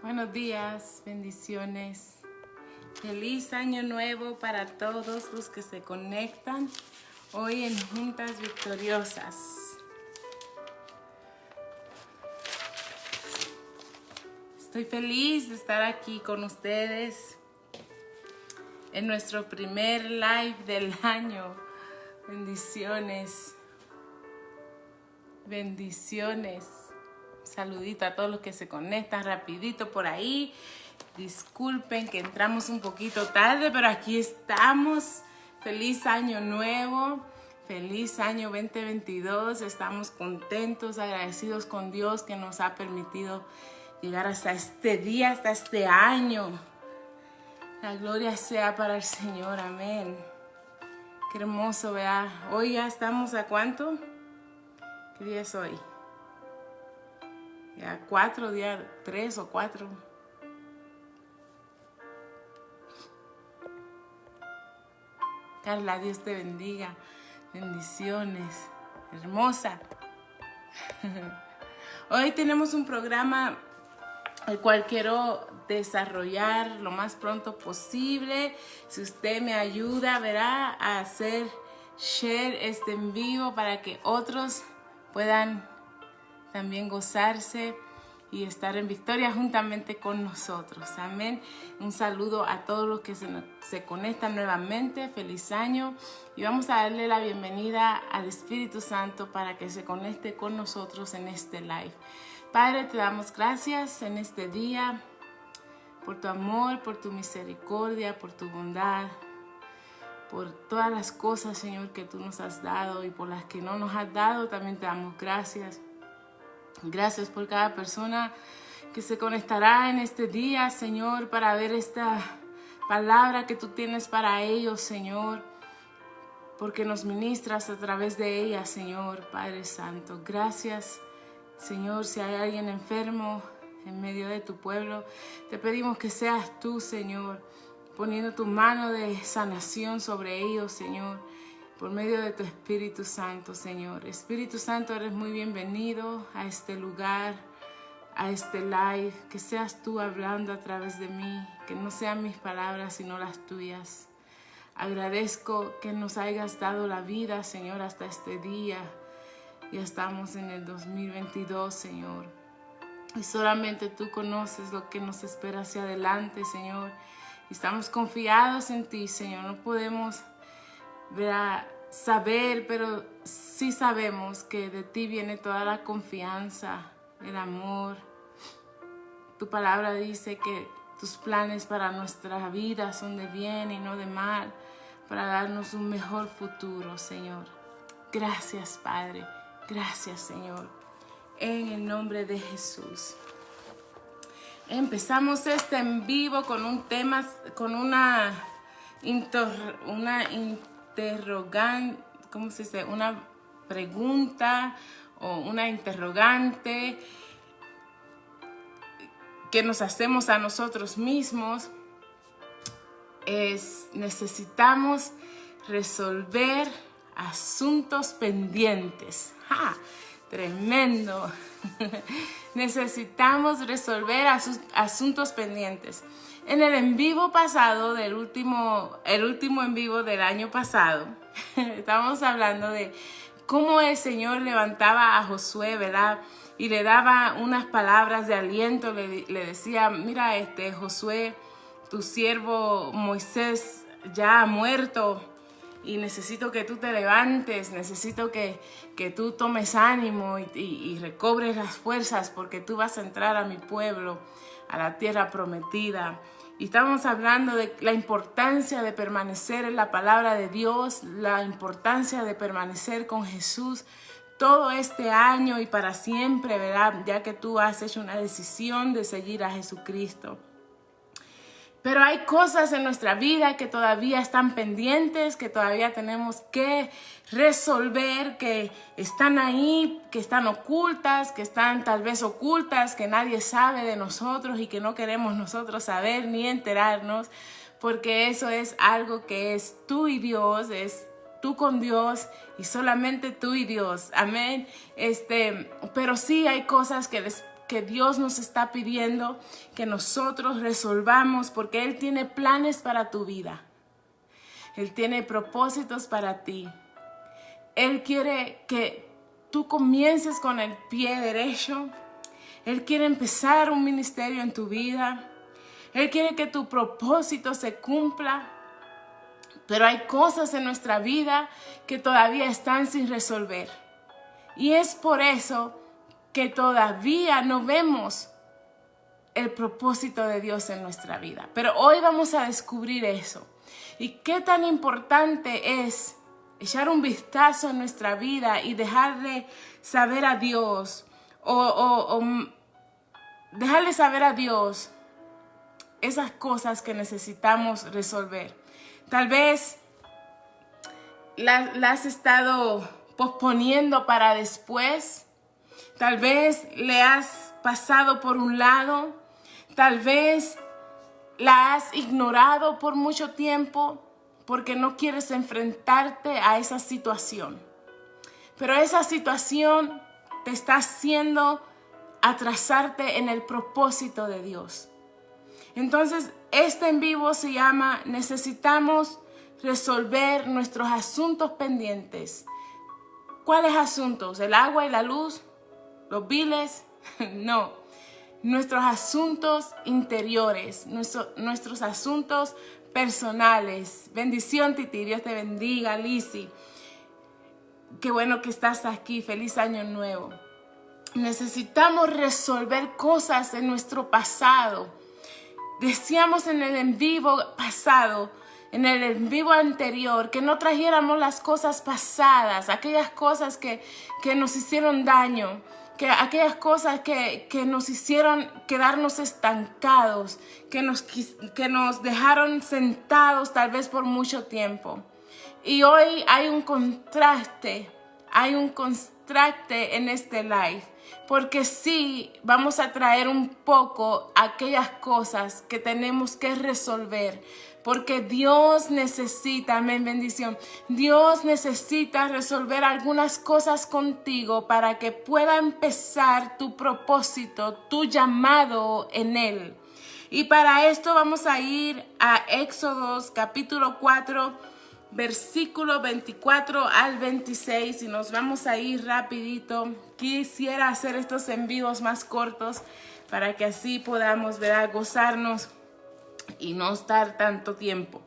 Buenos días, bendiciones. Feliz año nuevo para todos los que se conectan hoy en Juntas Victoriosas. Estoy feliz de estar aquí con ustedes en nuestro primer live del año. Bendiciones. Bendiciones. Saludito a todos los que se conectan rapidito por ahí. Disculpen que entramos un poquito tarde, pero aquí estamos. Feliz año nuevo. Feliz año 2022. Estamos contentos, agradecidos con Dios que nos ha permitido llegar hasta este día, hasta este año. La gloria sea para el Señor. Amén. Qué hermoso, ¿verdad? Hoy ya estamos ¿a cuánto? ¿Qué día es hoy? Ya 4 días, 3 o 4. Carla, Dios te bendiga. Bendiciones. Hermosa. Hoy tenemos un programa el cual quiero desarrollar lo más pronto posible. Si usted me ayuda, verá, a hacer share en vivo para que otros puedan también gozarse y estar en victoria juntamente con nosotros. Amén. Un saludo a todos los que se conectan nuevamente. Feliz año. Y vamos a darle la bienvenida al Espíritu Santo para que se conecte con nosotros en este live. Padre, te damos gracias en este día por tu amor, por tu misericordia, por tu bondad, por todas las cosas, Señor, que tú nos has dado y por las que no nos has dado. También te damos gracias. Gracias por cada persona que se conectará en este día, Señor, para ver esta palabra que tú tienes para ellos, Señor, porque nos ministras a través de ella, Señor, Padre Santo. Gracias, Señor. Si hay alguien enfermo en medio de tu pueblo, te pedimos que seas tú, Señor, poniendo tu mano de sanación sobre ellos, Señor, por medio de tu Espíritu Santo, Señor. Espíritu Santo, eres muy bienvenido a este lugar, a este live. Que seas tú hablando a través de mí, que no sean mis palabras, sino las tuyas. Agradezco que nos hayas dado la vida, Señor, hasta este día. Ya estamos en el 2022, Señor. Y solamente tú conoces lo que nos espera hacia adelante, Señor. Y estamos confiados en ti, Señor. No podemos saber, pero sí sabemos que de ti viene toda la confianza, el amor. Tu palabra dice que tus planes para nuestra vida son de bien y no de mal, para darnos un mejor futuro, Señor. Gracias, Padre. Gracias, Señor. En el nombre de Jesús. Empezamos en vivo con un tema, con una interrogante, ¿cómo se dice? Una pregunta o una interrogante que nos hacemos a nosotros mismos. Necesitamos resolver asuntos pendientes. ¡Ja! Tremendo. Necesitamos resolver asuntos pendientes. En el en vivo pasado, el último en vivo del año pasado, estábamos hablando de cómo el Señor levantaba a Josué, ¿verdad? Y le daba unas palabras de aliento, le decía, mira, Josué, tu siervo Moisés ya ha muerto y necesito que tú te levantes, necesito que tú tomes ánimo y recobres las fuerzas porque tú vas a entrar a mi pueblo, a la tierra prometida. Y estamos hablando de la importancia de permanecer en la palabra de Dios, la importancia de permanecer con Jesús todo este año y para siempre, ¿verdad? Ya que tú has hecho una decisión de seguir a Jesucristo. Pero hay cosas en nuestra vida que todavía están pendientes, que todavía tenemos que resolver, que están ahí, que están ocultas, que están tal vez ocultas, que nadie sabe de nosotros y que no queremos nosotros saber ni enterarnos, porque eso es algo que es tú y Dios, es tú con Dios y solamente tú y Dios. Amén. Pero sí hay cosas que que Dios nos está pidiendo que nosotros resolvamos, porque Él tiene planes para tu vida. Él tiene propósitos para ti. Él quiere que tú comiences con el pie derecho. Él quiere empezar un ministerio en tu vida. Él quiere que tu propósito se cumpla. Pero hay cosas en nuestra vida que todavía están sin resolver. Y es por eso que todavía no vemos el propósito de Dios en nuestra vida. Pero hoy vamos a descubrir eso. Y qué tan importante es echar un vistazo en nuestra vida y dejarle saber a Dios dejarle saber a Dios esas cosas que necesitamos resolver. Tal vez la has estado posponiendo para después. Tal vez le has pasado por un lado. Tal vez la has ignorado por mucho tiempo porque no quieres enfrentarte a esa situación. Pero esa situación te está haciendo atrasarte en el propósito de Dios. Entonces, este en vivo se llama Necesitamos resolver nuestros asuntos pendientes. ¿Cuáles asuntos? ¿El agua y la luz? ¿Los biles? No. Nuestros asuntos interiores, nuestros asuntos personales. Bendición, Titi. Dios te bendiga, Lizzy. Qué bueno que estás aquí. Feliz año nuevo. Necesitamos resolver cosas en nuestro pasado. Decíamos en el en vivo pasado, en el en vivo anterior, que no trajéramos las cosas pasadas, aquellas cosas que nos hicieron daño, que aquellas cosas que nos hicieron quedarnos estancados, que nos dejaron sentados tal vez por mucho tiempo. Y hoy hay un contraste en este live. Porque sí, vamos a traer un poco aquellas cosas que tenemos que resolver. Porque Dios necesita, amén, bendición. Dios necesita resolver algunas cosas contigo para que pueda empezar tu propósito, tu llamado en Él. Y para esto vamos a ir a Éxodos capítulo 4. Versículo 24 al 26 y nos vamos a ir rapidito. Quisiera hacer estos en vivos más cortos para que así podamos, ¿verdad?, gozarnos y no estar tanto tiempo.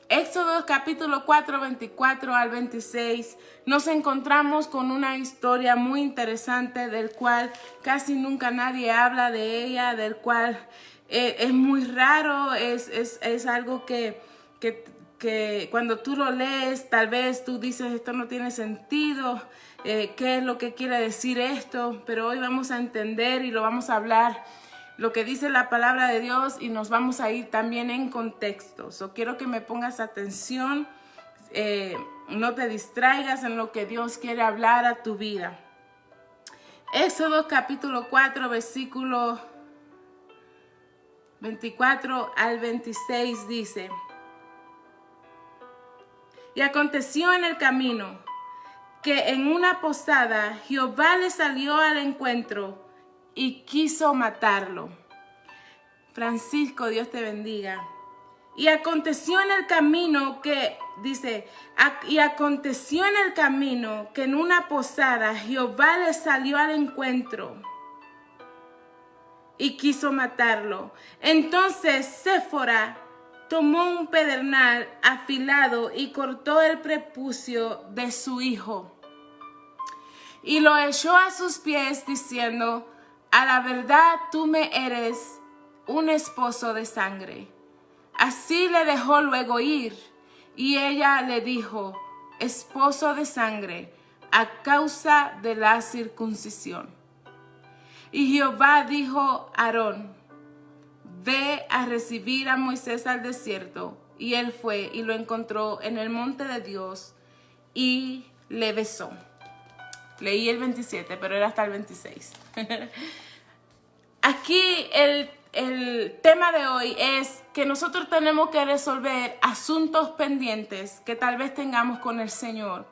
Éxodo capítulo 4, 24 al 26. Nos encontramos con una historia muy interesante del cual casi nunca nadie habla de ella, del cual es muy raro, es algo que cuando tú lo lees, tal vez tú dices, esto no tiene sentido, ¿qué es lo que quiere decir esto? Pero hoy vamos a entender y lo vamos a hablar, lo que dice la palabra de Dios, y nos vamos a ir también en contexto. Quiero que me pongas atención, no te distraigas en lo que Dios quiere hablar a tu vida. Éxodo capítulo 4, versículo 24 al 26 dice: Y aconteció en el camino que en una posada Jehová le salió al encuentro y quiso matarlo. Francisco, Dios te bendiga. Y aconteció en el camino que, dice, y aconteció en el camino que en una posada Jehová le salió al encuentro y quiso matarlo. Entonces Séfora tomó un pedernal afilado y cortó el prepucio de su hijo y lo echó a sus pies diciendo: a la verdad tú me eres un esposo de sangre. Así le dejó luego ir, y ella le dijo: esposo de sangre, a causa de la circuncisión. Y Jehová dijo a Aarón: ve a recibir a Moisés al desierto. Y él fue y lo encontró en el monte de Dios y le besó. Leí el 27, pero era hasta el 26. Aquí el tema de hoy es que nosotros tenemos que resolver asuntos pendientes que tal vez tengamos con el Señor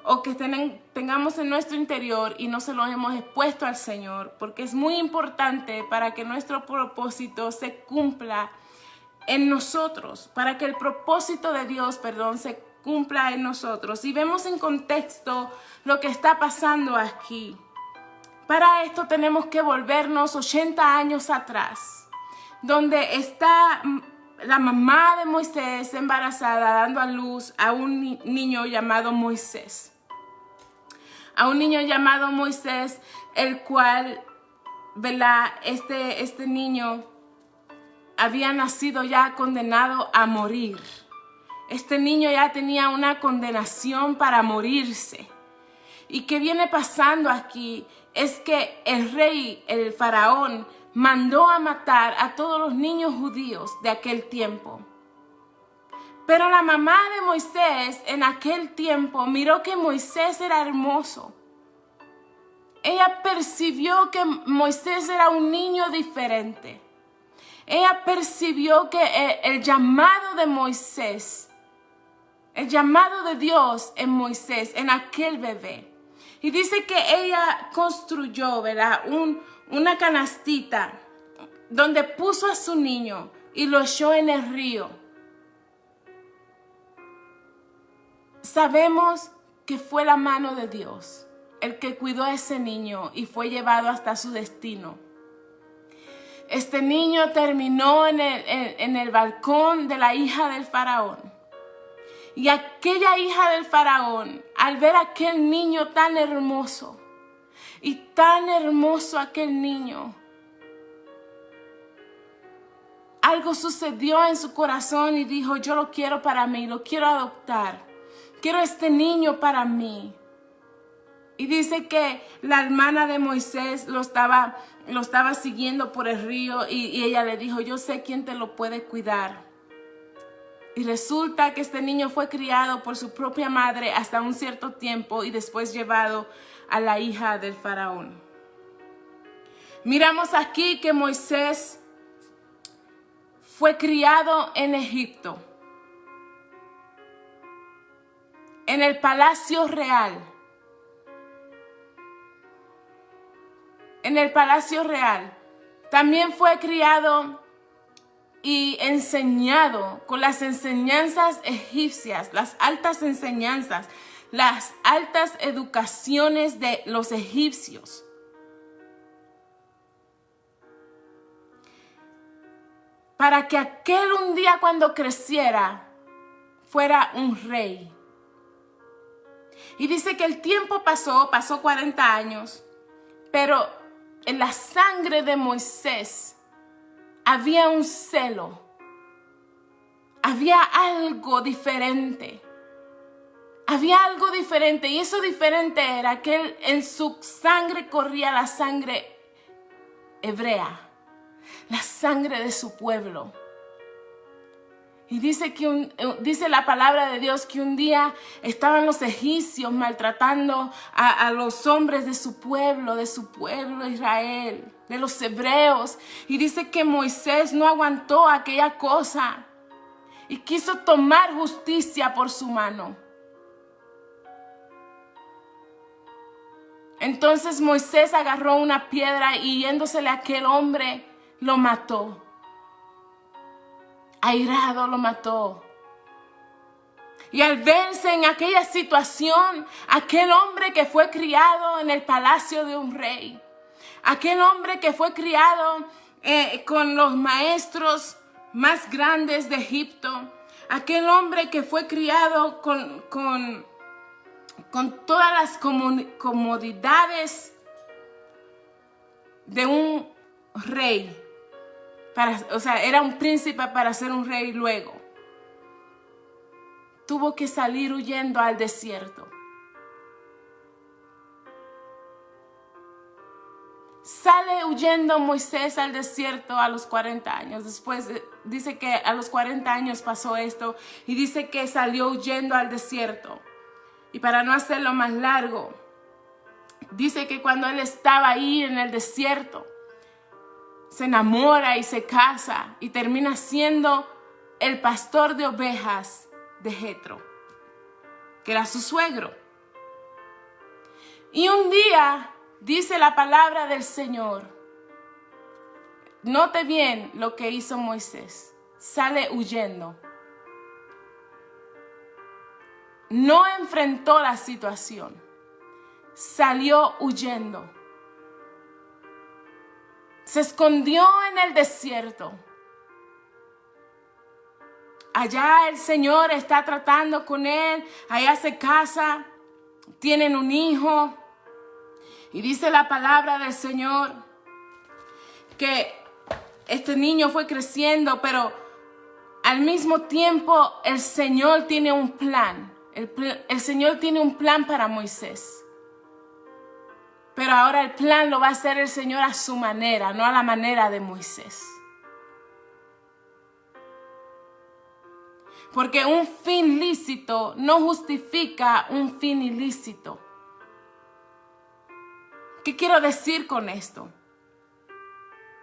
o que tengamos en nuestro interior y no se los hemos expuesto al Señor, porque es muy importante para que nuestro propósito se cumpla en nosotros, para que el propósito de Dios, se cumpla en nosotros. Y vemos en contexto lo que está pasando aquí. Para esto tenemos que volvernos 80 años atrás, donde está la mamá de Moisés embarazada dando a luz a un niño llamado Moisés. A un niño llamado Moisés, el cual, ¿verdad? Este niño había nacido ya condenado a morir. Este niño ya tenía una condenación para morirse. ¿Y qué viene pasando aquí? Es que el rey, el faraón, mandó a matar a todos los niños judíos de aquel tiempo. Pero la mamá de Moisés en aquel tiempo miró que Moisés era hermoso. Ella percibió que Moisés era un niño diferente. Ella percibió que el llamado de Moisés, el llamado de Dios en Moisés, en aquel bebé. Y dice que ella construyó, ¿verdad?, una canastita donde puso a su niño y lo echó en el río. Sabemos que fue la mano de Dios el que cuidó a ese niño y fue llevado hasta su destino. Este niño terminó en el balcón de la hija del faraón. Y aquella hija del faraón, al ver a aquel niño tan hermoso, y tan hermoso aquel niño, algo sucedió en su corazón y dijo: yo lo quiero para mí, lo quiero adoptar. Quiero este niño para mí. Y dice que la hermana de Moisés lo estaba siguiendo por el río y ella le dijo: yo sé quién te lo puede cuidar. Y resulta que este niño fue criado por su propia madre hasta un cierto tiempo y después llevado a la hija del faraón. Miramos aquí que Moisés fue criado en Egipto, en el palacio real. En el palacio real. También fue criado y enseñado con las enseñanzas egipcias, las altas enseñanzas, las altas educaciones de los egipcios. Para que aquel un día cuando creciera fuera un rey. Y dice que el tiempo pasó 40 años, pero en la sangre de Moisés había un celo, había algo diferente. Había algo diferente y eso diferente era que en su sangre corría la sangre hebrea, la sangre de su pueblo. Y dice la palabra de Dios que un día estaban los egipcios maltratando a los hombres de su pueblo Israel, de los hebreos. Y dice que Moisés no aguantó aquella cosa y quiso tomar justicia por su mano. Entonces Moisés agarró una piedra y yéndosele a aquel hombre, lo mató. Airado lo mató. Y al verse en aquella situación, aquel hombre que fue criado en el palacio de un rey, aquel hombre que fue criado con los maestros más grandes de Egipto, aquel hombre que fue criado con todas las comodidades de un rey. Era un príncipe para ser un rey luego. Tuvo que salir huyendo al desierto. Sale huyendo Moisés al desierto a los 40 años. Después dice que a los 40 años pasó esto y dice que salió huyendo al desierto. Y para no hacerlo más largo, dice que cuando él estaba ahí en el desierto, se enamora y se casa y termina siendo el pastor de ovejas de Jetro, que era su suegro. Y un día dice la palabra del Señor, note bien lo que hizo Moisés, sale huyendo. No enfrentó la situación, salió huyendo. Se escondió en el desierto. Allá el Señor está tratando con él, allá se casa, tienen un hijo. Y dice la palabra del Señor que este niño fue creciendo, pero al mismo tiempo el Señor tiene un plan. El Señor tiene un plan para Moisés. Pero ahora el plan lo va a hacer el Señor a su manera, no a la manera de Moisés. Porque un fin lícito no justifica un fin ilícito. ¿Qué quiero decir con esto?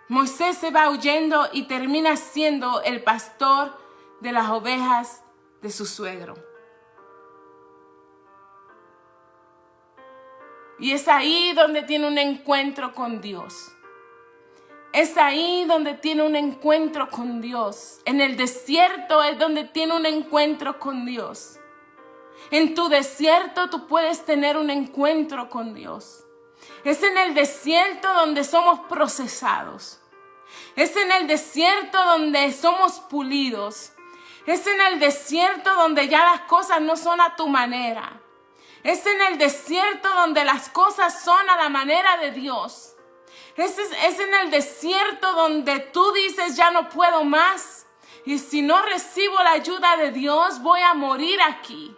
Moisés se va huyendo y termina siendo el pastor de las ovejas de su suegro. Y es ahí donde tiene un encuentro con Dios. Es ahí donde tiene un encuentro con Dios. En el desierto es donde tiene un encuentro con Dios. En tu desierto tú puedes tener un encuentro con Dios. Es en el desierto donde somos procesados. Es en el desierto donde somos pulidos. Es en el desierto donde ya las cosas no son a tu manera. Es en el desierto donde las cosas son a la manera de Dios. Es en el desierto donde tú dices, ya no puedo más. Y si no recibo la ayuda de Dios, voy a morir aquí.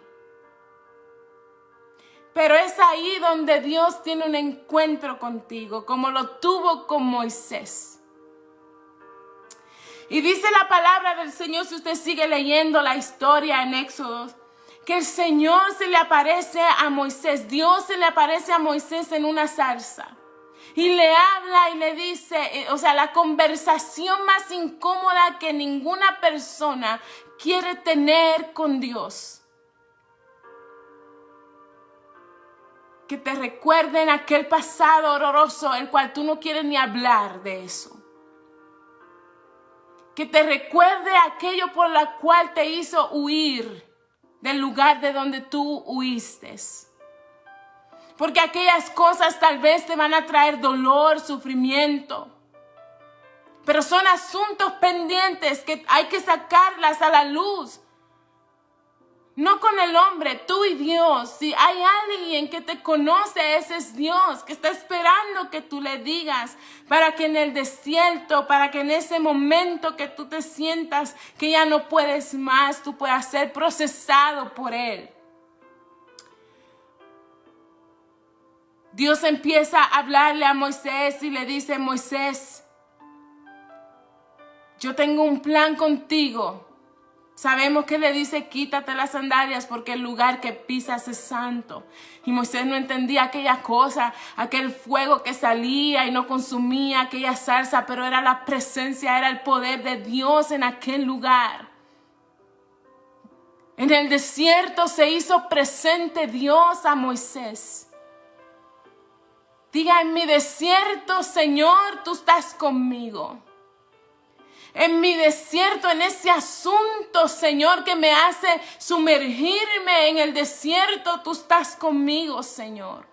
Pero es ahí donde Dios tiene un encuentro contigo, como lo tuvo con Moisés. Y dice la palabra del Señor, si usted sigue leyendo la historia en Éxodo, que el Señor se le aparece a Moisés, Dios se le aparece a Moisés en una zarza. Y le habla y le dice, la conversación más incómoda que ninguna persona quiere tener con Dios. Que te recuerden aquel pasado horroroso, el cual tú no quieres ni hablar de eso. Que te recuerde aquello por lo cual te hizo huir del lugar de donde tú huiste. Porque aquellas cosas tal vez te van a traer dolor, sufrimiento. Pero son asuntos pendientes que hay que sacarlas a la luz. No con el hombre, tú y Dios. Si hay alguien que te conoce, ese es Dios, que está esperando que tú le digas, para que en el desierto, para que en ese momento que tú te sientas que ya no puedes más, tú puedas ser procesado por Él. Dios empieza a hablarle a Moisés y le dice, Moisés, yo tengo un plan contigo. Sabemos que le dice, quítate las sandalias porque el lugar que pisas es santo. Y Moisés no entendía aquella cosa, aquel fuego que salía y no consumía aquella salsa, pero era la presencia, era el poder de Dios en aquel lugar. En el desierto se hizo presente Dios a Moisés. Diga, en mi desierto, Señor, tú estás conmigo. En mi desierto, en ese asunto, Señor, que me hace sumergirme en el desierto, tú estás conmigo, Señor.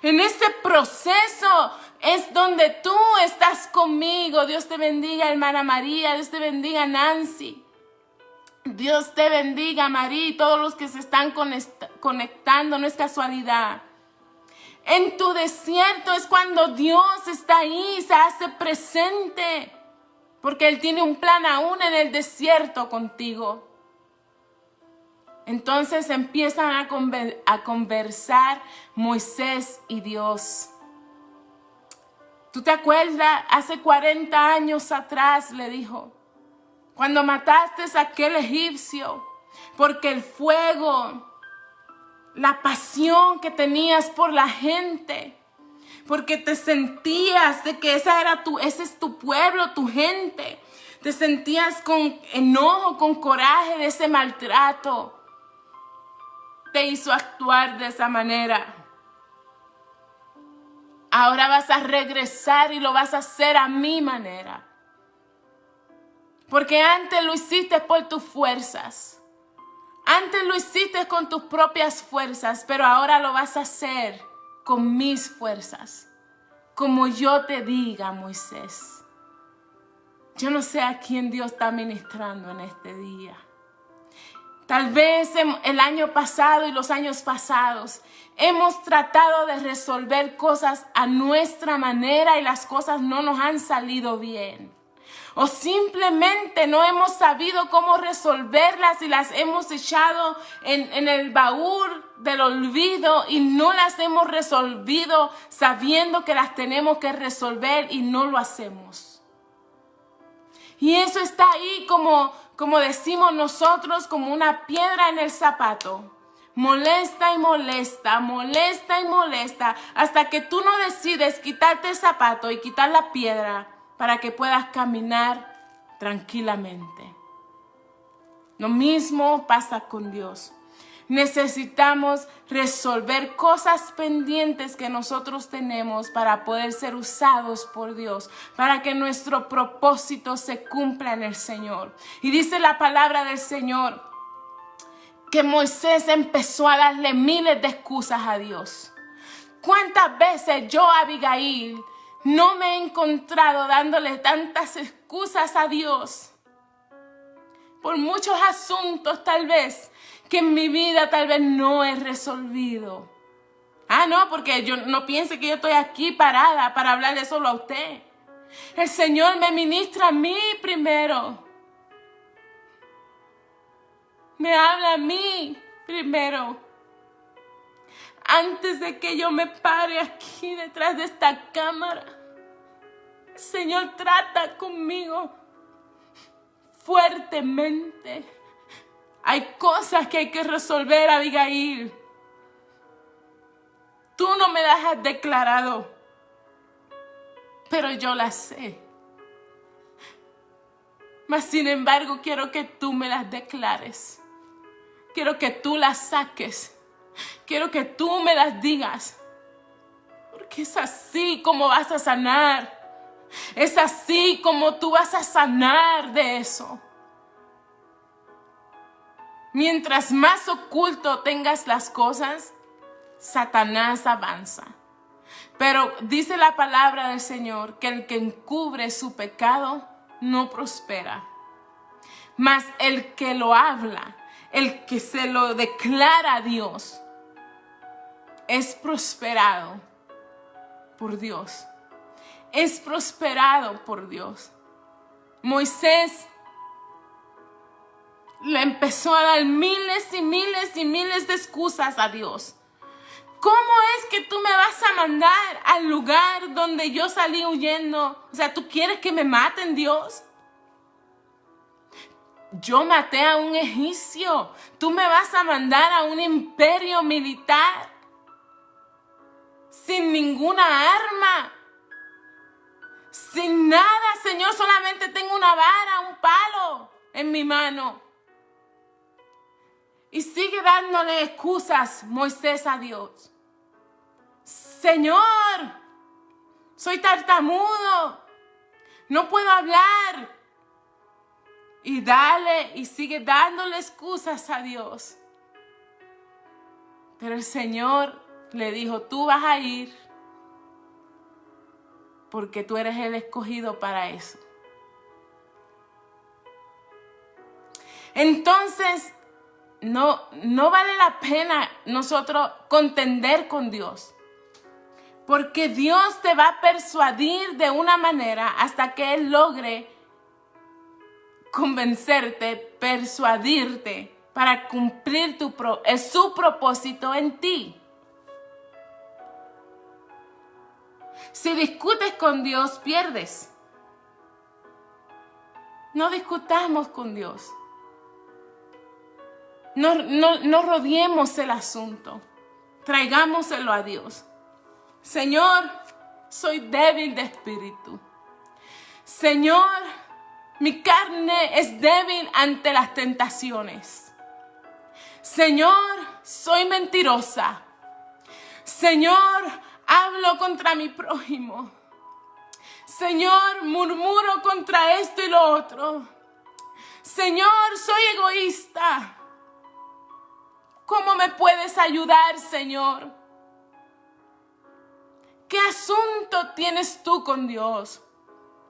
En ese proceso es donde tú estás conmigo. Dios te bendiga, hermana María. Dios te bendiga, Nancy. Dios te bendiga, María, y todos los que se están conectando. No es casualidad. En tu desierto es cuando Dios está ahí, se hace presente. Porque Él tiene un plan aún en el desierto contigo. Entonces empiezan a conversar Moisés y Dios. ¿Tú te acuerdas? Hace 40 años atrás le dijo, cuando mataste a aquel egipcio, porque el fuego, la pasión que tenías por la gente, porque te sentías de que ese es tu pueblo, tu gente. Te sentías con enojo, con coraje de ese maltrato. Te hizo actuar de esa manera. Ahora vas a regresar y lo vas a hacer a mi manera. Porque antes lo hiciste por tus fuerzas. Antes lo hiciste con tus propias fuerzas, pero ahora lo vas a hacer con mis fuerzas. Como yo te diga, Moisés. Yo no sé a quién Dios está ministrando en este día. Tal vez el año pasado y los años pasados hemos tratado de resolver cosas a nuestra manera y las cosas no nos han salido bien. O simplemente no hemos sabido cómo resolverlas y las hemos echado en el baúl del olvido y no las hemos resolvido sabiendo que las tenemos que resolver y no lo hacemos. Y eso está ahí como decimos nosotros, como una piedra en el zapato. Molesta y molesta, molesta y molesta, hasta que tú no decides quitarte el zapato y quitar la piedra para que puedas caminar tranquilamente. Lo mismo pasa con Dios. Necesitamos resolver cosas pendientes que nosotros tenemos para poder ser usados por Dios, para que nuestro propósito se cumpla en el Señor. Y dice la palabra del Señor que Moisés empezó a darle miles de excusas a Dios. ¿Cuántas veces yo, Abigail, no me he encontrado dándole tantas excusas a Dios? Por muchos asuntos tal vez que en mi vida tal vez no he resolvido. No, porque yo no piense que yo estoy aquí parada para hablarle solo a usted. El Señor me ministra a mí primero. Me habla a mí primero. Antes de que yo me pare aquí detrás de esta cámara, el Señor trata conmigo fuertemente. Hay cosas que hay que resolver, Abigail. Tú no me las has declarado, pero yo las sé. Mas sin embargo, quiero que tú me las declares. Quiero que tú las saques. Quiero que tú me las digas. Porque es así como vas a sanar. Es así como tú vas a sanar de eso. Mientras más oculto tengas las cosas, Satanás avanza. Pero dice la palabra del Señor que el que encubre su pecado no prospera. Mas el que lo habla, el que se lo declara a Dios, es prosperado por Dios. Es prosperado por Dios. Moisés le empezó a dar miles y miles y miles de excusas a Dios. ¿Cómo es que tú me vas a mandar al lugar donde yo salí huyendo? O sea, ¿tú quieres que me maten, Dios? Yo maté a un egipcio. ¿Tú me vas a mandar a un imperio militar sin ninguna arma? Sin nada, Señor, solamente tengo una vara, un palo en mi mano. Y sigue dándole excusas Moisés a Dios. Señor, soy tartamudo, no puedo hablar. Y sigue dándole excusas a Dios. Pero el Señor le dijo, tú vas a ir porque tú eres el escogido para eso. Entonces, no vale la pena nosotros contender con Dios. Porque Dios te va a persuadir de una manera hasta que Él logre convencerte, persuadirte para cumplir su propósito en ti. Si discutes con Dios, pierdes. No discutamos con Dios. No rodeemos el asunto. Traigámoselo a Dios. Señor, soy débil de espíritu. Señor, mi carne es débil ante las tentaciones. Señor, soy mentirosa. Señor, hablo contra mi prójimo. Señor, murmuro contra esto y lo otro. Señor, soy egoísta. ¿Cómo me puedes ayudar, Señor? ¿Qué asunto tienes tú con Dios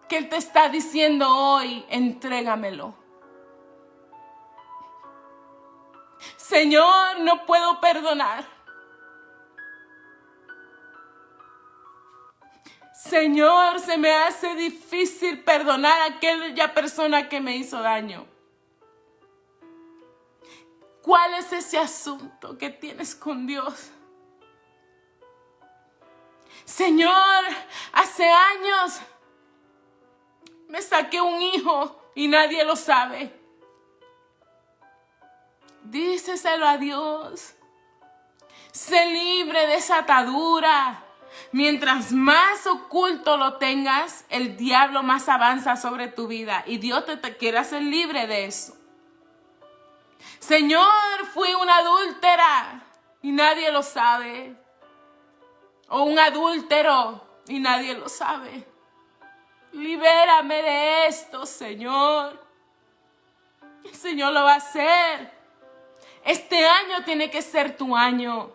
que Él te está diciendo hoy, entrégamelo? Señor, no puedo perdonar. Señor, se me hace difícil perdonar a aquella persona que me hizo daño. ¿Cuál es ese asunto que tienes con Dios? Señor, hace años me saqué un hijo y nadie lo sabe. Díceselo a Dios. Sé libre de esa atadura. Mientras más oculto lo tengas, el diablo más avanza sobre tu vida. Y Dios te quiere hacer libre de eso. Señor, fui una adúltera y nadie lo sabe. O un adúltero y nadie lo sabe. Libérame de esto, Señor. El Señor lo va a hacer. Este año tiene que ser tu año.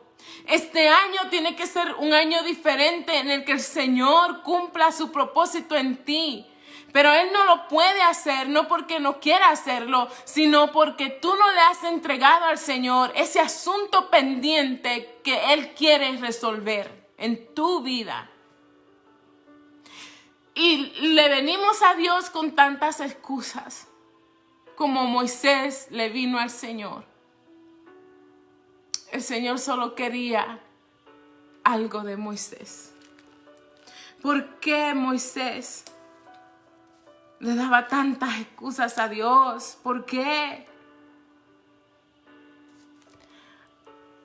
Este año tiene que ser un año diferente en el que el Señor cumpla su propósito en ti. Pero Él no lo puede hacer, no porque no quiera hacerlo, sino porque tú no le has entregado al Señor ese asunto pendiente que Él quiere resolver en tu vida. Y le venimos a Dios con tantas excusas, como Moisés le vino al Señor. El Señor solo quería algo de Moisés. ¿Por qué Moisés le daba tantas excusas a Dios? ¿Por qué?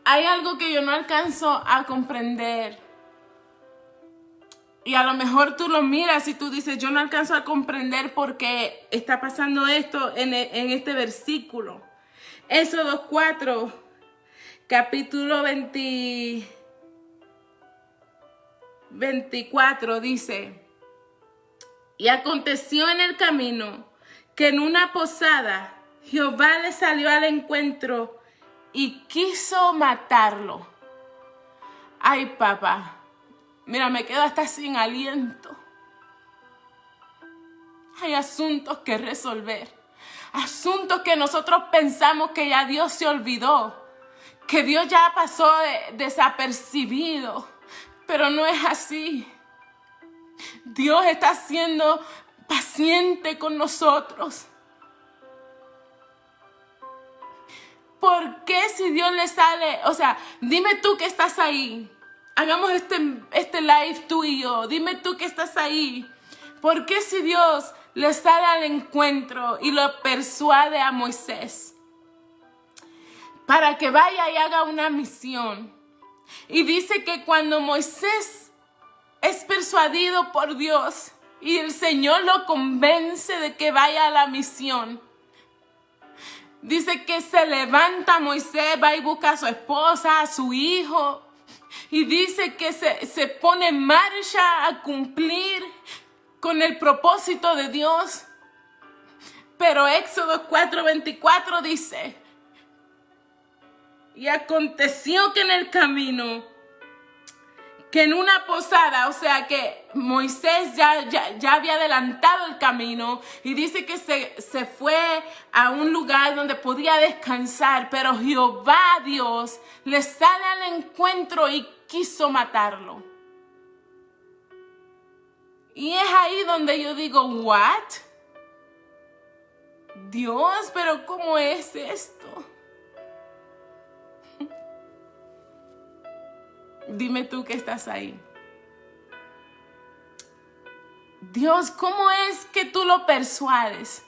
Hay algo que yo no alcanzo a comprender. Y a lo mejor tú lo miras y tú dices, yo no alcanzo a comprender por qué está pasando esto en este versículo. Éxodo 4. Capítulo 24 dice: y aconteció en el camino que en una posada Jehová le salió al encuentro y quiso matarlo. Ay, papá, mira, me quedo hasta sin aliento. Hay asuntos que resolver, asuntos que nosotros pensamos que ya Dios se olvidó, que Dios ya pasó desapercibido, pero no es así. Dios está siendo paciente con nosotros. ¿Por qué si Dios le sale? O sea, dime tú que estás ahí. Hagamos este live tú y yo. Dime tú que estás ahí. ¿Por qué si Dios le sale al encuentro y lo persuade a Moisés para que vaya y haga una misión? Y dice que cuando Moisés es persuadido por Dios y el Señor lo convence de que vaya a la misión, dice que se levanta Moisés, va y busca a su esposa, a su hijo, y dice que se pone en marcha a cumplir con el propósito de Dios. Pero Éxodo 4:24 dice: y aconteció que en el camino, que en una posada, o sea que Moisés ya había adelantado el camino, y dice que se fue a un lugar donde podía descansar, pero Jehová Dios le sale al encuentro y quiso matarlo. Y es ahí donde yo digo, ¿what? Dios, pero ¿cómo es esto? Dime tú que estás ahí. Dios, ¿cómo es que tú lo persuades?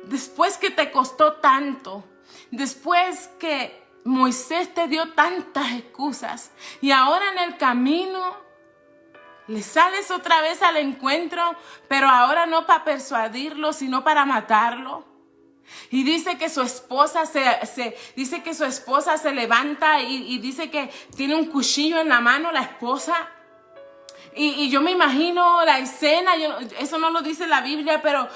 Después que te costó tanto, después que Moisés te dio tantas excusas y ahora en el camino le sales otra vez al encuentro, pero ahora no para persuadirlo, sino para matarlo. Y dice que su esposa se levanta y dice que tiene un cuchillo en la mano, la esposa. Y yo me imagino la escena, eso no lo dice la Biblia, pero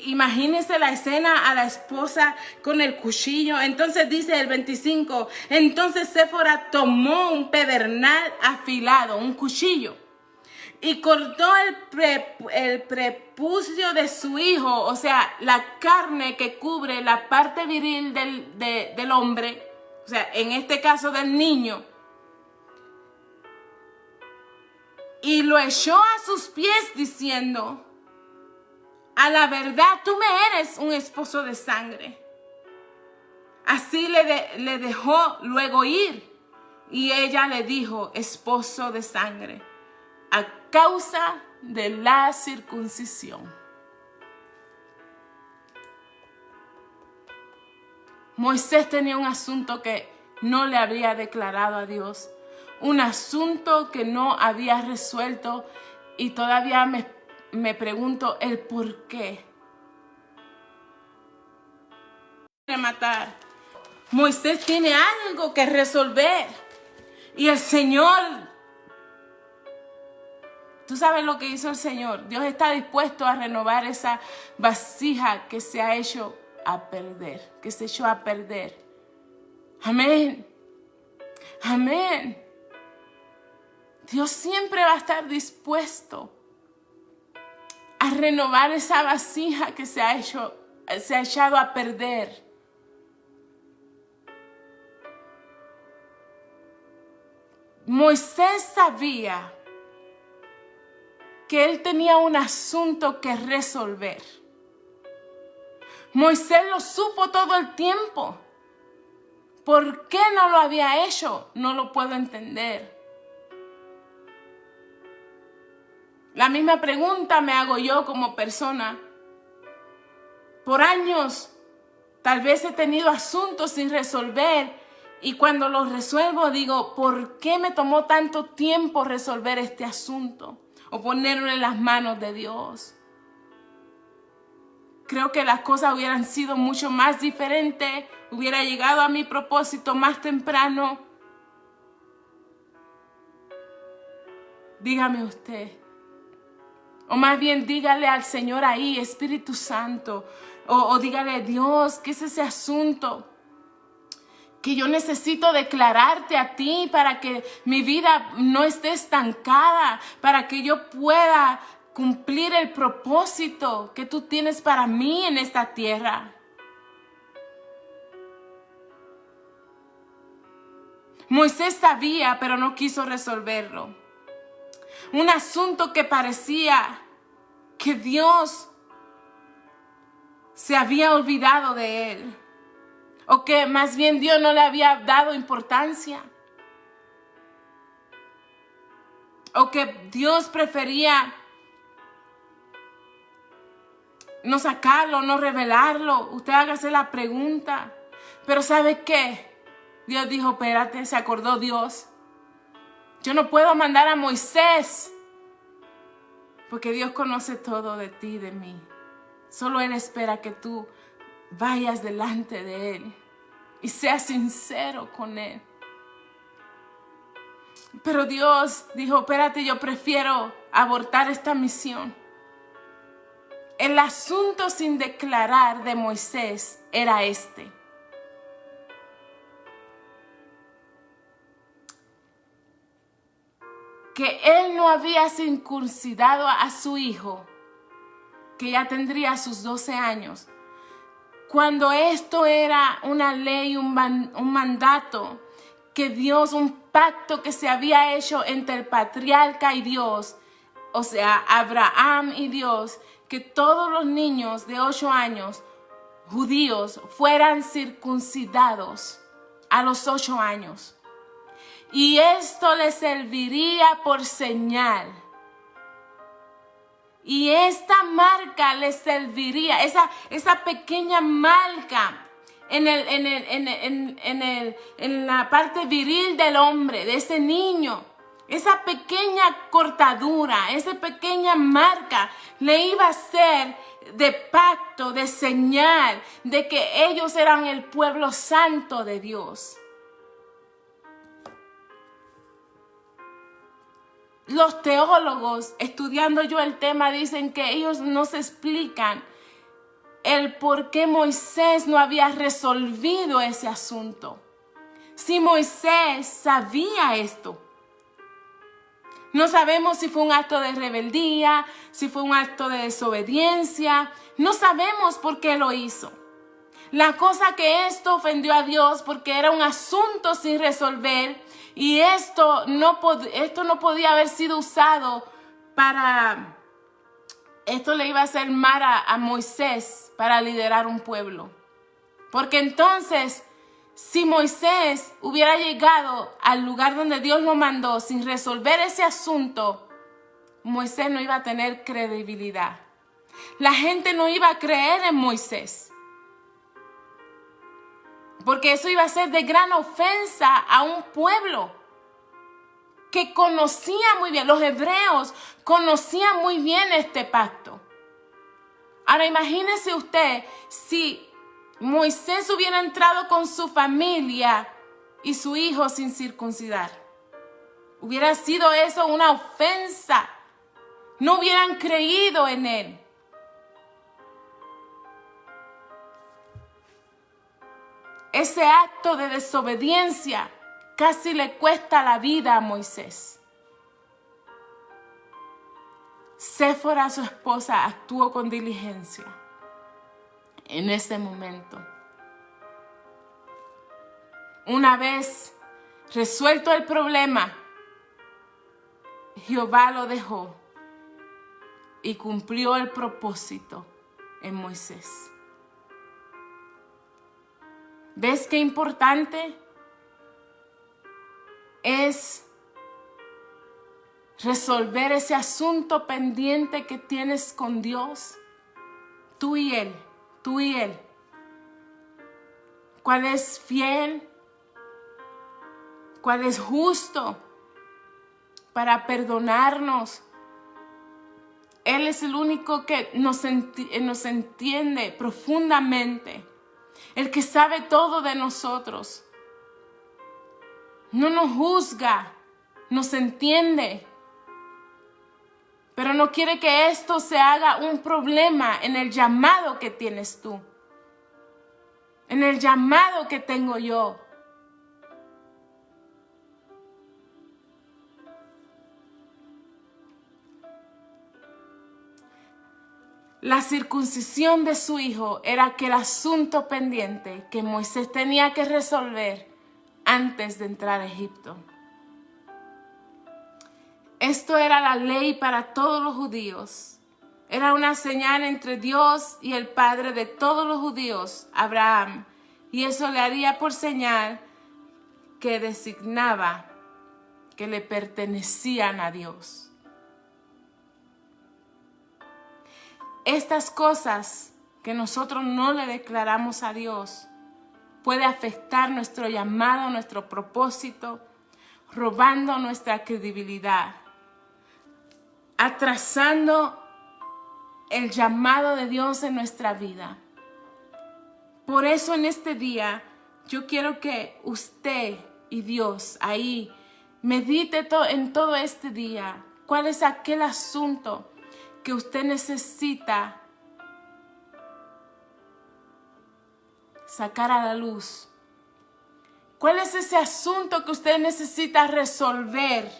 imagínese la escena a la esposa con el cuchillo. Entonces dice el 25, entonces Séfora tomó un pedernal afilado, un cuchillo, y cortó el prepucio de su hijo, o sea, la carne que cubre la parte viril del hombre, o sea, en este caso del niño, y lo echó a sus pies diciendo, a la verdad tú me eres un esposo de sangre. Así le dejó luego ir, y ella le dijo, esposo de sangre, a causa de la circuncisión. Moisés tenía un asunto que no le había declarado a Dios, un asunto que no había resuelto, y todavía me pregunto el por qué. Matar. Moisés tiene algo que resolver y el Señor, tú sabes lo que hizo el Señor. Dios está dispuesto a renovar esa vasija que se ha hecho a perder, que se echó a perder. Amén. Amén. Dios siempre va a estar dispuesto a renovar esa vasija que se ha echado a perder. Moisés sabía que él tenía un asunto que resolver. Moisés lo supo todo el tiempo. ¿Por qué no lo había hecho? No lo puedo entender. La misma pregunta me hago yo como persona. Por años, tal vez he tenido asuntos sin resolver, y cuando los resuelvo digo, ¿por qué me tomó tanto tiempo resolver este asunto? O ponerlo en las manos de Dios. Creo que las cosas hubieran sido mucho más diferentes, hubiera llegado a mi propósito más temprano. Dígame usted. O más bien dígale al Señor ahí, Espíritu Santo. O dígale, Dios, ¿qué es ese asunto que yo necesito declararte a ti para que mi vida no esté estancada, para que yo pueda cumplir el propósito que tú tienes para mí en esta tierra? Moisés sabía, pero no quiso resolverlo. Un asunto que parecía que Dios se había olvidado de él. O que más bien Dios no le había dado importancia. O que Dios prefería no sacarlo, no revelarlo. Usted hágase la pregunta. Pero ¿sabe qué? Dios dijo, espérate, se acordó Dios. Yo no puedo mandar a Moisés, porque Dios conoce todo de ti y de mí. Solo Él espera que tú vayas delante de Él y seas sincero con Él. Pero Dios dijo, espérate, yo prefiero abortar esta misión. El asunto sin declarar de Moisés era este. Que él no había circuncidado a su hijo, que ya tendría sus 12 años, cuando esto era una ley, un mandato que Dios, un pacto que se había hecho entre el patriarca y Dios, o sea, Abraham y Dios, que todos los niños de 8 años, judíos, fueran circuncidados a los 8 años. Y esto les serviría por señal. Y esta marca les serviría, esa pequeña marca en la parte viril del hombre, de ese niño. Esa pequeña cortadura, esa pequeña marca le iba a ser de pacto, de señal, de que ellos eran el pueblo santo de Dios. Los teólogos, estudiando yo el tema, dicen que ellos no se explican el por qué Moisés no había resolvido ese asunto. Si Moisés sabía esto. No sabemos si fue un acto de rebeldía, si fue un acto de desobediencia. No sabemos por qué lo hizo. La cosa que esto ofendió a Dios porque era un asunto sin resolver y esto no podía haber sido usado para... Esto le iba a hacer mal a Moisés para liderar un pueblo. Porque entonces, si Moisés hubiera llegado al lugar donde Dios lo mandó sin resolver ese asunto, Moisés no iba a tener credibilidad. La gente no iba a creer en Moisés. Porque eso iba a ser de gran ofensa a un pueblo que conocía muy bien, los hebreos conocían muy bien este pacto. Ahora imagínese usted si Moisés hubiera entrado con su familia y su hijo sin circuncidar. Hubiera sido eso una ofensa. No hubieran creído en él. Ese acto de desobediencia casi le cuesta la vida a Moisés. Séfora, su esposa, actuó con diligencia en ese momento. Una vez resuelto el problema, Jehová lo dejó y cumplió el propósito en Moisés. ¿Ves qué importante es resolver ese asunto pendiente que tienes con Dios? Tú y Él, tú y Él. ¿Cuál es fiel? ¿Cuál es justo para perdonarnos? Él es el único que nos entiende profundamente. El que sabe todo de nosotros. No nos juzga, nos entiende. Pero no quiere que esto se haga un problema en el llamado que tienes tú. En el llamado que tengo yo. La circuncisión de su hijo era aquel asunto pendiente que Moisés tenía que resolver antes de entrar a Egipto. Esto era la ley para todos los judíos. Era una señal entre Dios y el padre de todos los judíos, Abraham. Y eso le haría por señal que designaba que le pertenecían a Dios. Estas cosas que nosotros no le declaramos a Dios puede afectar nuestro llamado, nuestro propósito, robando nuestra credibilidad, atrasando el llamado de Dios en nuestra vida. Por eso en este día yo quiero que usted y Dios ahí medite en todo este día. ¿Cuál es aquel asunto que usted necesita sacar a la luz? ¿Cuál es ese asunto que usted necesita resolver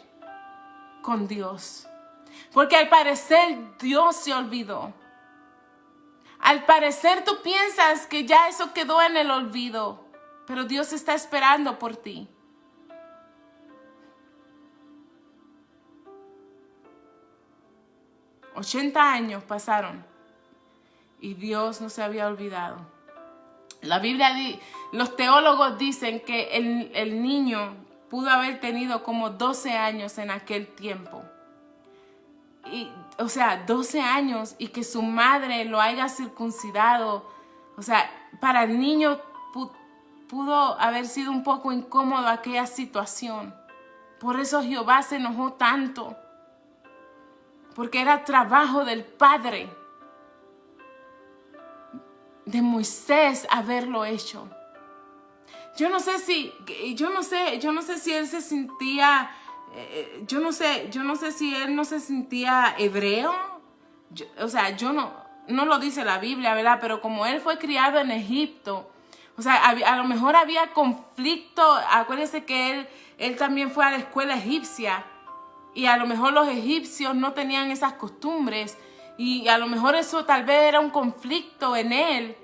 con Dios? Porque al parecer Dios se olvidó. Al parecer tú piensas que ya eso quedó en el olvido, pero Dios está esperando por ti. $80 años pasaron y Dios no se había olvidado. La Biblia, los teólogos dicen que el niño pudo haber tenido como 12 años en aquel tiempo. O sea, 12 años y que su madre lo haya circuncidado. O sea, para el niño pudo haber sido un poco incómodo aquella situación. Por eso Jehová se enojó tanto, porque era trabajo del Padre de Moisés haberlo hecho. Yo no sé si él se sentía, yo no sé si él no se sentía hebreo. Yo no lo dice la Biblia, ¿verdad? Pero como él fue criado en Egipto, o sea, a lo mejor había conflicto. Acuérdese que él también fue a la escuela egipcia y a lo mejor los egipcios no tenían esas costumbres y a lo mejor eso tal vez era un conflicto en él.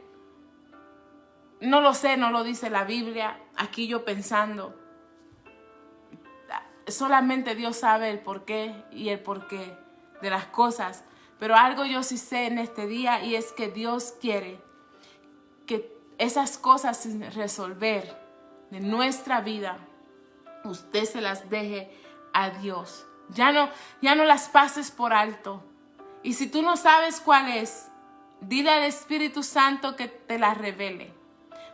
No lo sé, no lo dice la Biblia. Aquí yo pensando, solamente Dios sabe el porqué y el porqué de las cosas. Pero algo yo sí sé en este día, y es que Dios quiere que esas cosas sin resolver de nuestra vida, usted se las deje a Dios. Ya no las pases por alto. Y si tú no sabes cuál es, dile al Espíritu Santo que te la revele.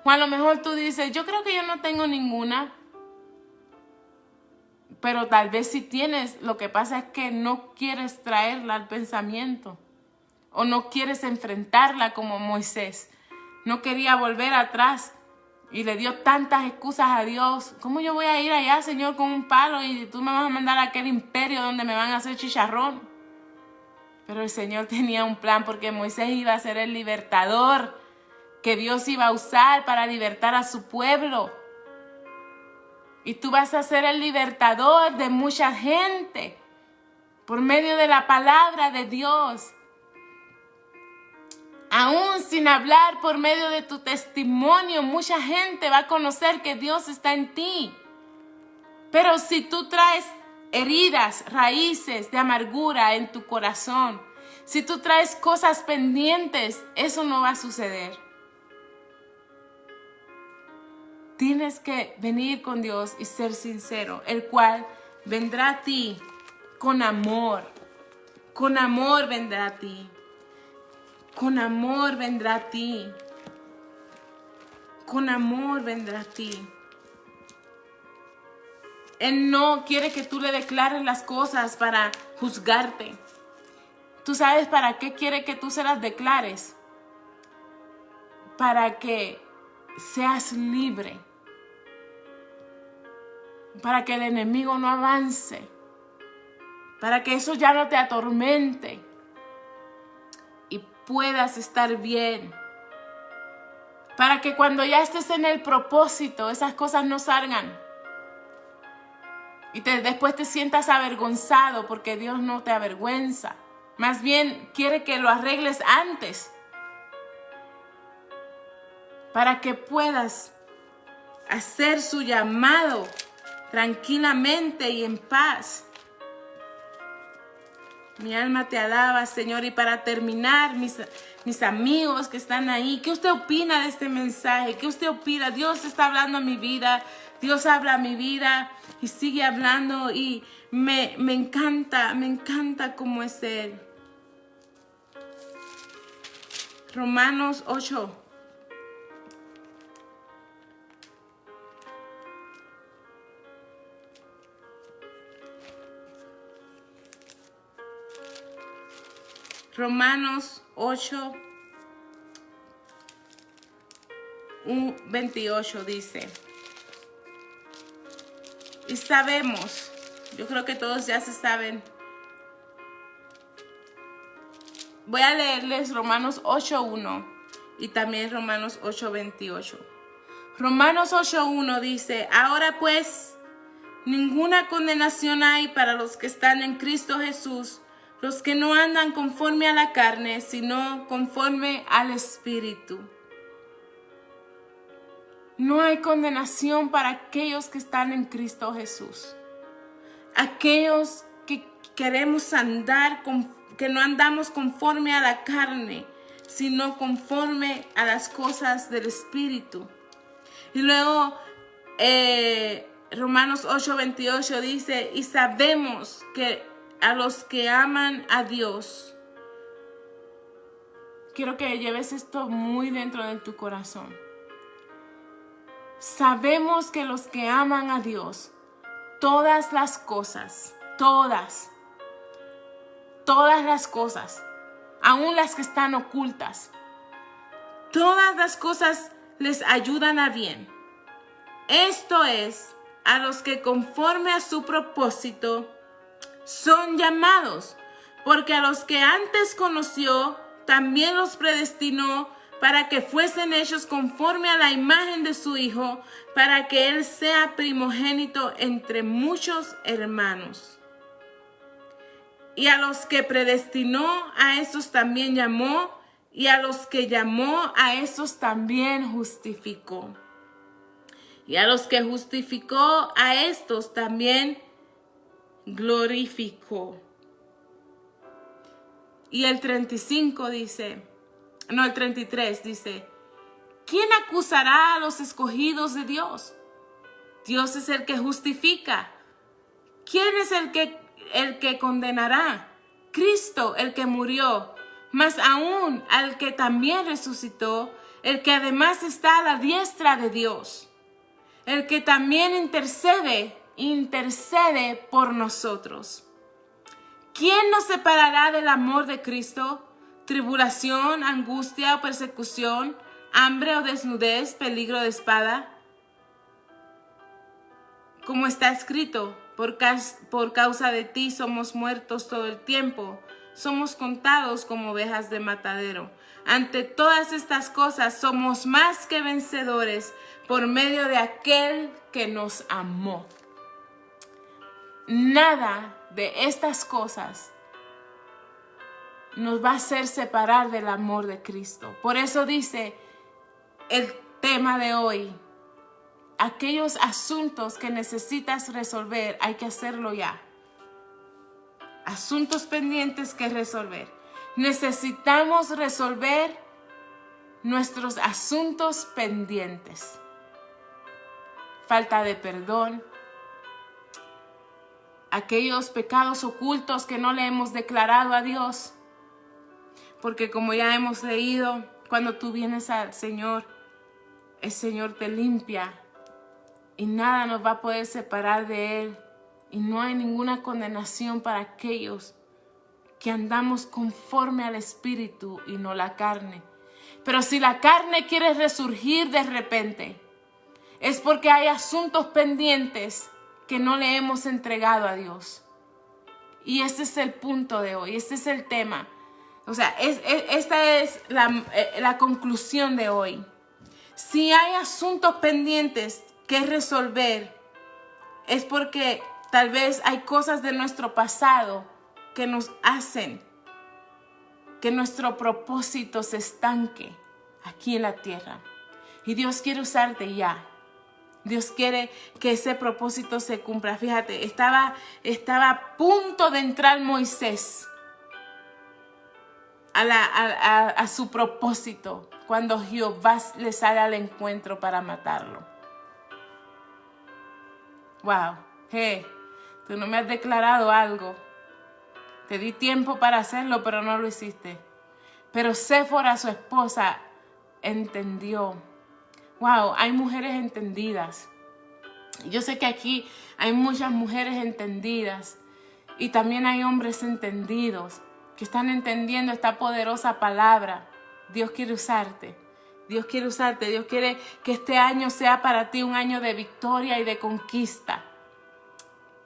O a lo mejor tú dices, yo creo que yo no tengo ninguna. Pero tal vez si tienes, lo que pasa es que no quieres traerla al pensamiento. O no quieres enfrentarla como Moisés. No quería volver atrás y le dio tantas excusas a Dios. ¿Cómo yo voy a ir allá, Señor, con un palo y tú me vas a mandar a aquel imperio donde me van a hacer chicharrón? Pero el Señor tenía un plan, porque Moisés iba a ser el libertador que Dios iba a usar para libertar a su pueblo. Y tú vas a ser el libertador de mucha gente por medio de la palabra de Dios. Aún sin hablar, por medio de tu testimonio, mucha gente va a conocer que Dios está en ti. Pero si tú traes heridas, raíces de amargura en tu corazón, si tú traes cosas pendientes, eso no va a suceder. Tienes que venir con Dios y ser sincero, el cual vendrá a ti con amor. Con amor vendrá a ti. Con amor vendrá a ti. Con amor vendrá a ti. Él no quiere que tú le declares las cosas para juzgarte. ¿Tú sabes para qué quiere que tú se las declares? Para que seas libre. Para que el enemigo no avance. Para que eso ya no te atormente. Y puedas estar bien. Para que cuando ya estés en el propósito, esas cosas no salgan. Y después te sientas avergonzado, porque Dios no te avergüenza. Más bien quiere que lo arregles antes. Para que puedas hacer su llamado tranquilamente y en paz. Mi alma te alaba, Señor. Y para terminar, mis amigos que están ahí, ¿qué usted opina de este mensaje? ¿Qué usted opina? Dios está hablando a mi vida. Dios habla a mi vida y sigue hablando, y me encanta cómo es Él. Romanos 8. Romanos 8, 28 dice: y sabemos, yo creo que todos ya se saben. Voy a leerles Romanos 8:1 y también Romanos 8:28. Romanos 8:1 dice: ahora pues, ninguna condenación hay para los que están en Cristo Jesús, los que no andan conforme a la carne, sino conforme al Espíritu. No hay condenación para aquellos que están en Cristo Jesús. Aquellos que queremos andar, que no andamos conforme a la carne, sino conforme a las cosas del Espíritu. Y luego Romanos 8:28 dice: y sabemos que a los que aman a Dios. Quiero que lleves esto muy dentro de tu corazón. Sabemos que los que aman a Dios, todas las cosas, todas las cosas, aun las que están ocultas, todas las cosas les ayudan a bien. Esto es, a los que conforme a su propósito son llamados, porque a los que antes conoció, también los predestinó para que fuesen hechos conforme a la imagen de su Hijo, para que Él sea primogénito entre muchos hermanos. Y a los que predestinó, a esos también llamó, y a los que llamó, a esos también justificó. Y a los que justificó, a estos también glorificó. Y el 35 dice, no, el 33 dice, ¿quién acusará a los escogidos de Dios? Dios es el que justifica. ¿Quién es el que condenará? Cristo, el que murió, mas aún al que también resucitó, el que además está a la diestra de Dios, el que también intercede por nosotros. ¿Quién nos separará del amor de Cristo? ¿Tribulación, angustia o persecución, hambre o desnudez, peligro de espada? Como está escrito, por causa de ti somos muertos todo el tiempo, somos contados como ovejas de matadero. Ante todas estas cosas somos más que vencedores por medio de aquel que nos amó. Nada de estas cosas nos va a hacer separar del amor de Cristo. Por eso dice el tema de hoy, aquellos asuntos que necesitas resolver, hay que hacerlo ya. Asuntos pendientes que resolver. Necesitamos resolver nuestros asuntos pendientes. Falta de perdón. Aquellos pecados ocultos que no le hemos declarado a Dios. Porque como ya hemos leído, cuando tú vienes al Señor, el Señor te limpia y nada nos va a poder separar de Él. Y no hay ninguna condenación para aquellos que andamos conforme al Espíritu y no la carne. Pero si la carne quiere resurgir de repente, es porque hay asuntos pendientes que no le hemos entregado a Dios. Y este es el punto de hoy, este es el tema. O sea, esta es la conclusión de hoy. Si hay asuntos pendientes que resolver, es porque tal vez hay cosas de nuestro pasado que nos hacen que nuestro propósito se estanque aquí en la tierra. Y Dios quiere usarte ya. Dios quiere que ese propósito se cumpla. Fíjate, estaba a punto de entrar Moisés a su propósito cuando Jehová le sale al encuentro para matarlo. Wow, hey, tú no me has declarado algo. Te di tiempo para hacerlo, pero no lo hiciste. Pero Séfora, su esposa, entendió. Wow, hay mujeres entendidas. Yo sé que aquí hay muchas mujeres entendidas y también hay hombres entendidos que están entendiendo esta poderosa palabra. Dios quiere usarte. Dios quiere usarte. Dios quiere que este año sea para ti un año de victoria y de conquista.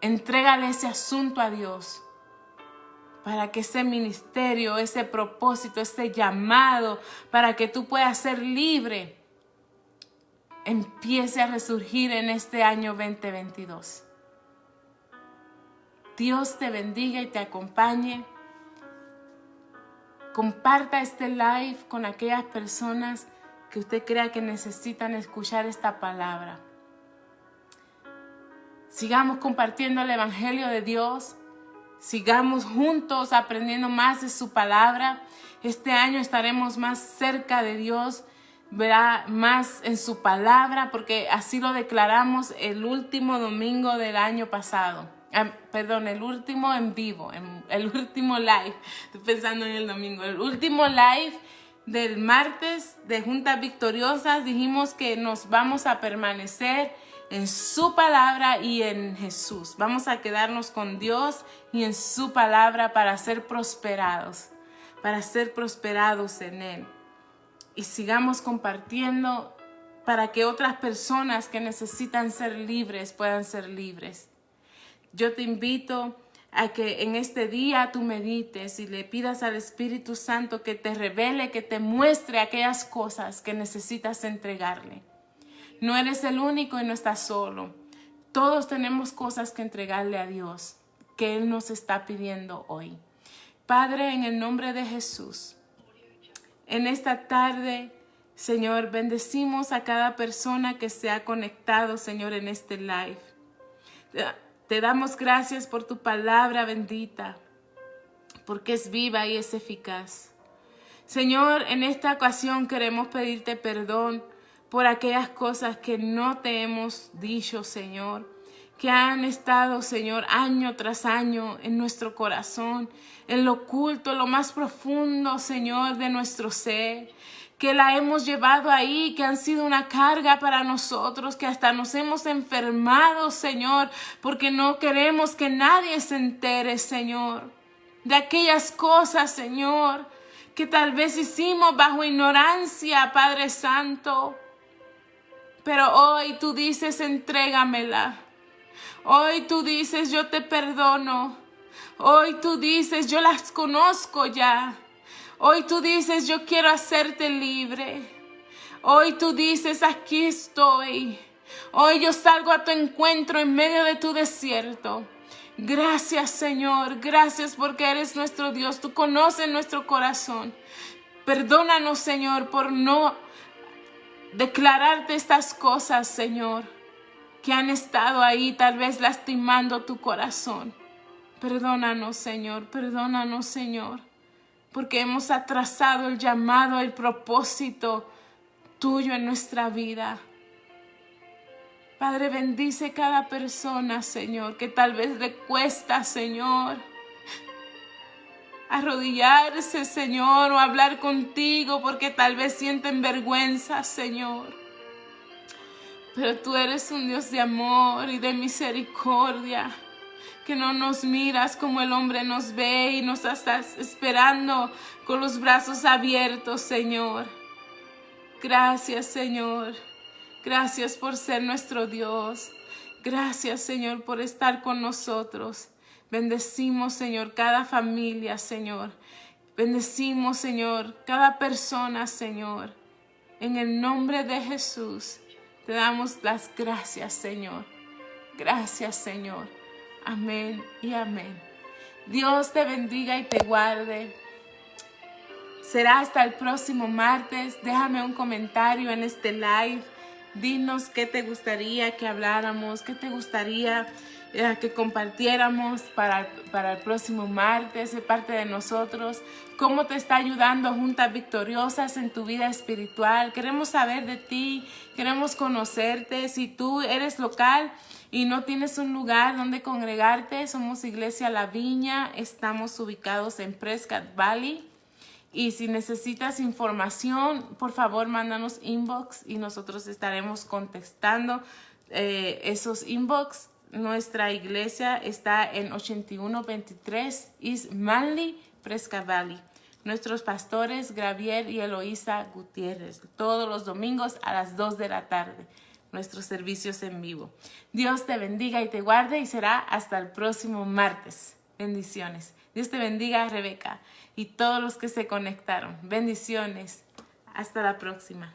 Entrégale ese asunto a Dios para que ese ministerio, ese propósito, ese llamado, para que tú puedas ser libre, empiece a resurgir en este año 2022. Dios te bendiga y te acompañe. Comparta este live con aquellas personas que usted crea que necesitan escuchar esta palabra. Sigamos compartiendo el Evangelio de Dios. Sigamos juntos aprendiendo más de su palabra. Este año estaremos más cerca de Dios, verá más en su palabra, porque así lo declaramos el último domingo del año pasado. El último en vivo, el último live. Estoy pensando en el domingo. El último live del martes de Juntas Victoriosas dijimos que nos vamos a permanecer en su palabra y en Jesús. Vamos a quedarnos con Dios y en su palabra para ser prosperados en Él. Y sigamos compartiendo para que otras personas que necesitan ser libres puedan ser libres. Yo te invito a que en este día tú medites y le pidas al Espíritu Santo que te revele, que te muestre aquellas cosas que necesitas entregarle. No eres el único y no estás solo. Todos tenemos cosas que entregarle a Dios, que Él nos está pidiendo hoy. Padre, en el nombre de Jesús, en esta tarde, Señor, bendecimos a cada persona que se ha conectado, Señor, en este live. Te damos gracias por tu palabra bendita, porque es viva y es eficaz. Señor, en esta ocasión queremos pedirte perdón por aquellas cosas que no te hemos dicho, Señor, que han estado, Señor, año tras año en nuestro corazón, en lo oculto, lo más profundo, Señor, de nuestro ser, que la hemos llevado ahí, que han sido una carga para nosotros, que hasta nos hemos enfermado, Señor, porque no queremos que nadie se entere, Señor, de aquellas cosas, Señor, que tal vez hicimos bajo ignorancia, Padre Santo. Pero hoy tú dices, entrégamela. Hoy tú dices, yo te perdono. Hoy tú dices, yo las conozco ya. Hoy tú dices, yo quiero hacerte libre. Hoy tú dices, aquí estoy. Hoy yo salgo a tu encuentro en medio de tu desierto. Gracias, Señor. Gracias porque eres nuestro Dios. Tú conoces nuestro corazón. Perdónanos, Señor, por no declararte estas cosas, Señor, que han estado ahí tal vez lastimando tu corazón. Perdónanos, Señor. Perdónanos, Señor, porque hemos atrasado el llamado, el propósito tuyo en nuestra vida. Padre, bendice cada persona, Señor, que tal vez le cuesta, Señor, arrodillarse, Señor, o hablar contigo porque tal vez sienten vergüenza, Señor. Pero tú eres un Dios de amor y de misericordia, que no nos miras como el hombre nos ve y nos estás esperando con los brazos abiertos, Señor. Gracias, Señor. Gracias por ser nuestro Dios. Gracias, Señor, por estar con nosotros. Bendecimos, Señor, cada familia, Señor. Bendecimos, Señor, cada persona, Señor. En el nombre de Jesús, te damos las gracias, Señor. Gracias, Señor. Amén y amén. Dios te bendiga y te guarde. Será hasta el próximo martes. Déjame un comentario en este live. Dinos qué te gustaría que habláramos, qué te gustaría que compartiéramos para el próximo martes de parte de nosotros. Cómo te está ayudando Juntas Victoriosas en tu vida espiritual. Queremos saber de ti, queremos conocerte. Si tú eres local y no tienes un lugar donde congregarte, somos Iglesia La Viña. Estamos ubicados en Prescott Valley. Y si necesitas información, por favor, mándanos inbox y nosotros estaremos contestando esos inbox. Nuestra iglesia está en 8123 East Manley, Prescott Valley. Nuestros pastores, Gabriel y Eloísa Gutiérrez, todos los domingos a las 2 de la tarde. Nuestros servicios en vivo. Dios te bendiga y te guarde y será hasta el próximo martes. Bendiciones. Dios te bendiga, Rebeca, y todos los que se conectaron. Bendiciones. Hasta la próxima.